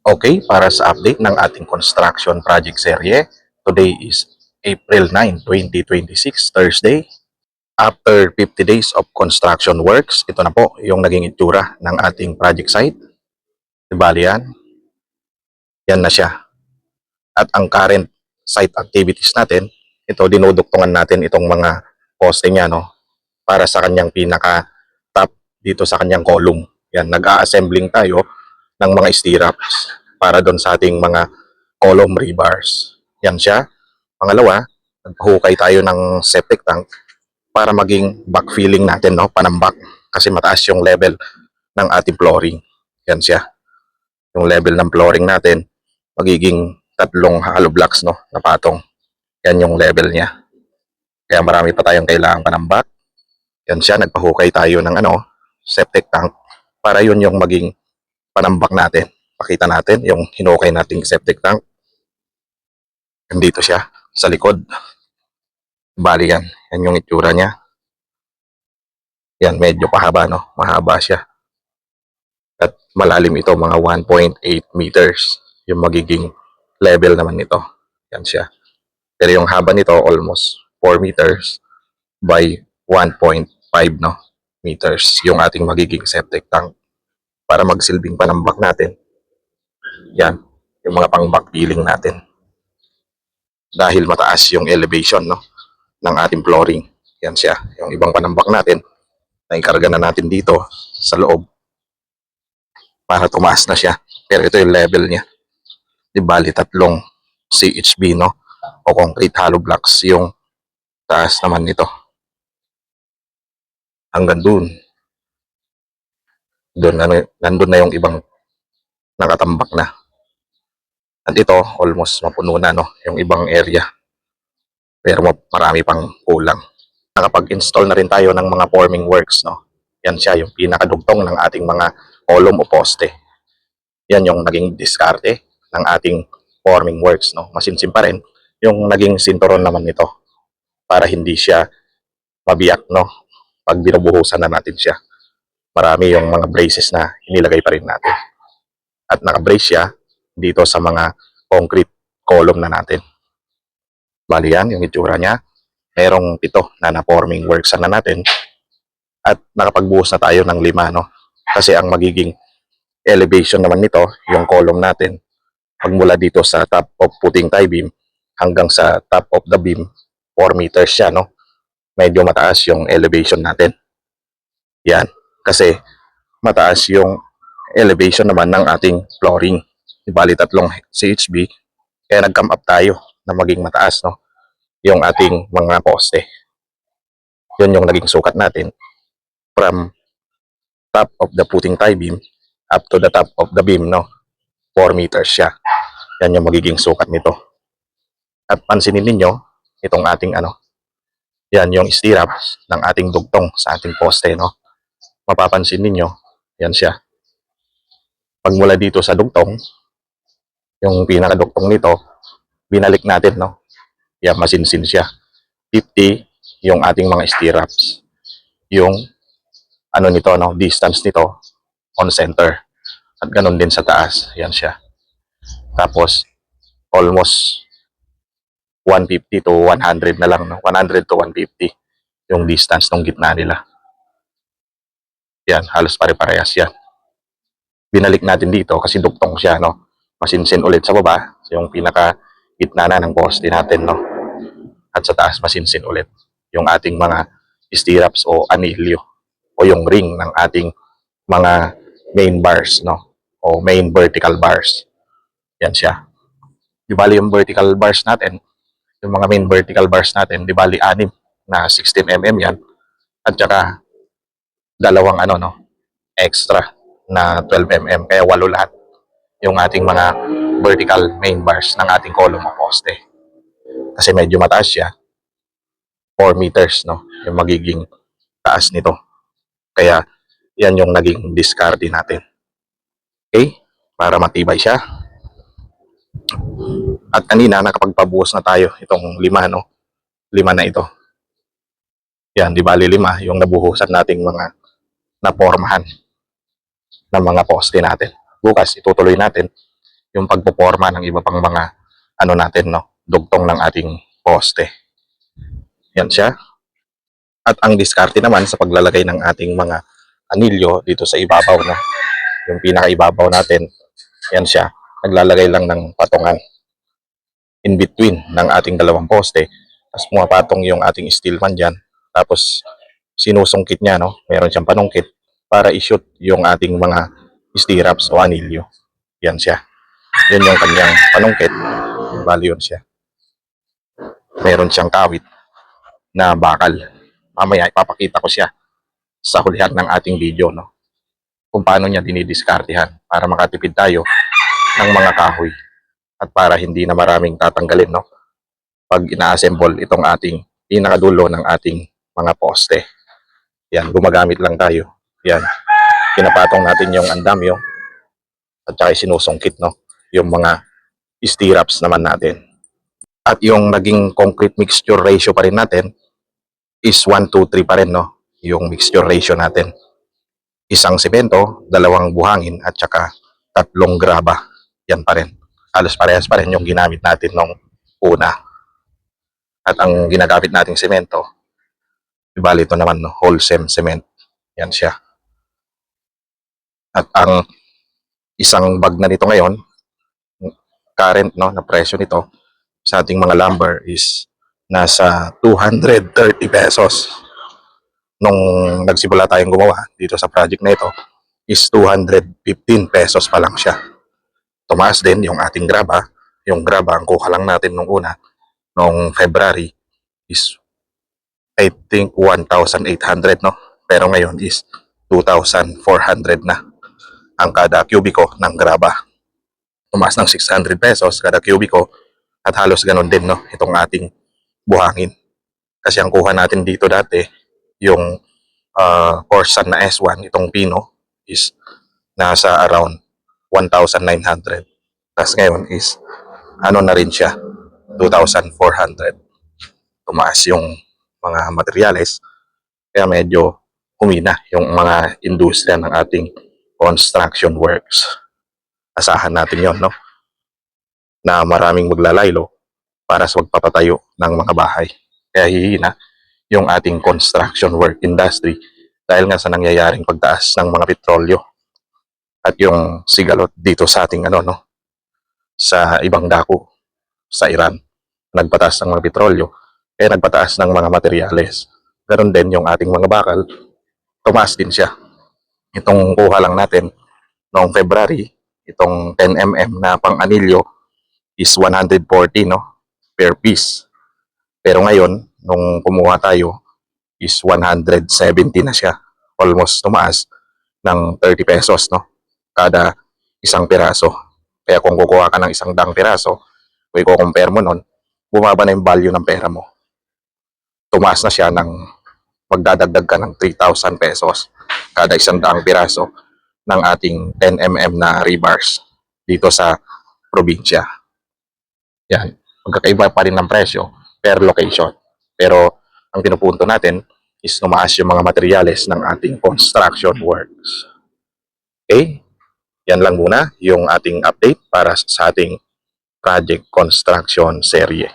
Okay, para sa update ng ating construction project serye, today is April 9, 2026, Thursday. After 50 days of construction works, ito na po yung naging itsura ng ating project site. Bali yan na siya. At ang current site activities natin, ito dinuduktungan natin itong mga poste niya, no, para sa kanyang pinaka top dito sa kanyang column. Yan, nag-a-assembling tayo ng mga stirrups para doon sa ating mga column rebars. Yan siya. Pangalawa, nagpahukay tayo ng septic tank para maging backfilling natin, no, panambak, kasi mataas yung level ng ating flooring. Yan siya. Yung level ng flooring natin magiging 3 hollow blocks, no, na patong. Yan yung level niya. Kaya marami pa tayong kailangang panambak. Yan siya, nagpahukay tayo ng septic tank para yun yung maging panambak natin. Pakita natin yung hinukay nating septic tank. Nandito siya sa likod. Bali yan. Yan yung itsura niya. Yan, medyo pahaba, no? Mahaba siya. At malalim ito, mga 1.8 meters. Yung magiging level naman nito. Yan siya. Pero yung haba nito, almost 4 meters by 1.5, no, meters. Yung ating magiging septic tank. Para magsilbing panambak natin. Yan. Yung mga pang-backfilling natin. Dahil mataas yung elevation, no, ng ating flooring. Yan siya. Yung ibang panambak natin, naikarga na natin dito sa loob para tumaas na siya. Pero ito yung level niya. Di bali 3 CHB, no, o concrete hollow blocks yung taas naman nito. Hanggang dun. Nandun na yung ibang nakatambak na. At ito, almost mapuno na, no, yung ibang area. Pero marami pang kulang. Nakapag-install na rin tayo ng mga forming works, no. Yan siya, yung pinakadugtong ng ating mga column o poste. Yan yung naging diskarte ng ating forming works, no. Masinsim pa rin yung naging sinturon naman nito para hindi siya mabiyak, no, pag binubuhusan na natin siya. Marami yung mga braces na inilagay pa rin natin. At naka-brace siya dito sa mga concrete column na natin. Bali yan, yung itsura niya. Merong 7 na na-forming works na natin. At nakapagbuhos na tayo ng 5, no? Kasi ang magiging elevation naman nito, yung column natin, pagmula dito sa top of footing tie beam hanggang sa top of the beam, 4 meters siya, no? Medyo mataas yung elevation natin. Yan. Kasi mataas yung elevation naman ng ating flooring. Ibali 3 CHB. Kaya nag-come up tayo na maging mataas, no, yung ating mga poste. Yun yung naging sukat natin from top of the footing tie beam up to the top of the beam, no, 4 meters siya. Yan yung magiging sukat nito. At pansinin ninyo itong ating yan yung stirrups ng ating dugtong sa ating poste, no. Mapapansin ninyo, yan siya. Pagmula dito sa dugtong, yung pinakadugtong nito, binalik natin, no. Yan, masinsin siya. 50 yung ating mga stirrups. Yung nito, no, distance nito on center. At ganun din sa taas. Yan siya. Tapos almost 150 to 100 na lang, no? 100 to 150 yung distance ng gitna nila. Yan, halos pare-parehas yan. Binalik natin dito kasi dugtong siya, no? Masinsin ulit sa baba, yung pinaka gitna na ng poste natin, no? At sa taas masinsin ulit yung ating mga stirrups o anilyo o yung ring ng ating mga main bars, no? O main vertical bars. Yan siya. Di bali yung vertical bars natin, yung mga main vertical bars natin, di bali 6 na 16 mm yan. At saka dalawang extra na 12 mm, kaya 8 lahat yung ating mga vertical main bars ng ating column o poste. Kasi medyo mataas siya, 4 meters, no, yung magiging taas nito. Kaya yan yung naging discarte natin. Okay? Para matibay siya. At kanina nakapagpabuhos na tayo itong 5, no? 5 na ito. Yan, di bali 5 yung nabuhusan nating mga napormahan ng mga poste natin. Bukas itutuloy natin yung pagpoporma ng iba pang mga ano natin, no, dugtong ng ating poste. Yan siya. At ang diskarte naman sa paglalagay ng ating mga anilyo dito sa ibabaw, no, yung pinakaibabaw natin, yan siya. Naglalagay lang ng patungan in between ng ating dalawang poste. Tapos pumapatong yung ating steel man dyan. Tapos sinusungkit niya, no, meron siyang panungkit para i-shoot yung ating mga stirrups o anilyo. Yan siya. Yun yung kanyang panungkit. Bali yun siya. Meron siyang kawit na bakal. Mamaya ipapakita ko siya sa hulihan ng ating video, no, kung paano niya dinidiskartehan para makatipid tayo ng mga kahoy at para hindi na maraming tatanggalin, no, pag ina-assemble itong ating pinakadulo ng ating mga poste. Yan, gumagamit lang tayo. Yan, pinapatong natin yung andamyo at saka sinusungkit, no, yung mga stirrups naman natin. At yung naging concrete mixture ratio pa rin natin is 1-2-3 pa rin, no, yung mixture ratio natin. Isang semento, dalawang buhangin at saka 3 graba. Yan pa rin. Halos parehas pa rin yung ginamit natin nung una. At ang ginagamit nating semento, ibali ito naman, no, Holcim cement. Yan siya. At ang isang bag na nito ngayon, current, no, na presyo nito sa ating mga lumber is nasa 230 pesos. Nung nagsimula tayong gumawa dito sa project na ito is 215 pesos pa lang siya. Tumaas din yung ating graba. Yung graba, ang kuha lang natin nung una, nung February, is I think 1,800, no? Pero ngayon is 2,400 na ang kada kubiko ng graba. Tumaas ng 600 pesos kada kubiko at halos ganun din, no, itong ating buhangin. Kasi ang kuha natin dito dati, yung Corsan na S1, itong Pino, is nasa around 1,900. Tapos ngayon is ano na rin siya, 2,400. Tumaas yung mga materyales, kaya medyo humina yung mga industriya ng ating construction works. Asahan natin yon, no, na maraming maglalaylo para sa pagpapatayo ng mga bahay. Kaya hihina yung ating construction work industry dahil nga sa nangyayaring pagtaas ng mga petrolyo at yung sigalot dito sa ating ano, no, sa ibang dako sa Iran. Nagpataas ng mga petrolyo, kaya nagpataas ng mga materyales. Ganon din yung ating mga bakal, tumaas din siya. Itong kuha lang natin noong February, itong 10 mm na pang-anilyo is 140, no, per piece. Pero ngayon, nung kumuha tayo, is 170 na siya. Almost tumaas ng 30 pesos, no, kada isang piraso. Kaya kung kukuha ka ng 100 piraso, kung i-compare mo nun, bumaba na yung value ng pera mo. Tumaas na siya ng magdadagdag ka ng 3,000 pesos kada 100 piraso ng ating 10 mm na rebars dito sa probinsya. Yan. Magkakaiba pa rin ng presyo per location. Pero ang pinupunto natin is tumaas yung mga materyales ng ating construction works. Okay? Yan lang muna yung ating update para sa ating project construction serye.